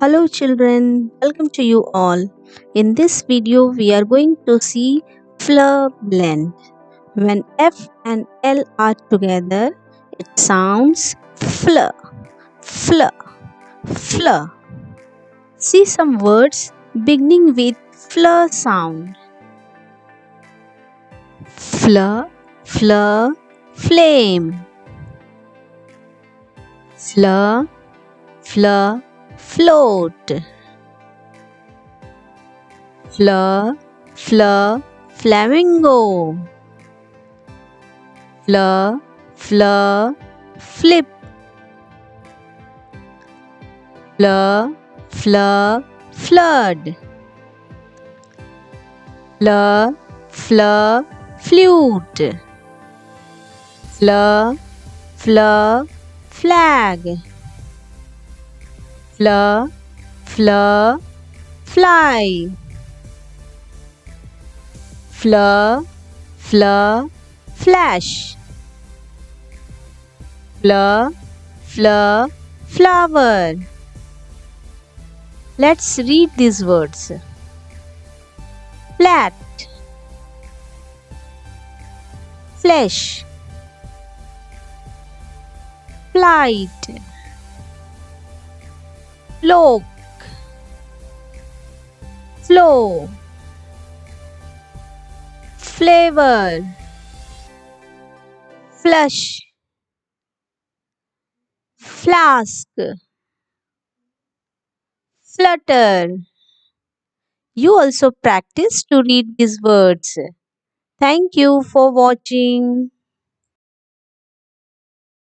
Hello children, welcome to you all. In this video we are going to see fleur blend. When F and L are together, it sounds fleur, fleur, fleur. See some words beginning with fleur sound. Fleur, fleur, flame. Fleur, fleur, float. Fleur, fleur, flamingo. Fleur, fleur, flip. Fleur, fleur, flood. Fleur, fleur, flute. Fleur, fleur, flag. Fleur, fleur, fly. Fleur, fleur, flash. Fleur, fleur, flower. Let's read these words. Flat, flesh, flight, flock, flow, flavor, flush, flask, flutter. You also practice to read these words. Thank you for watching.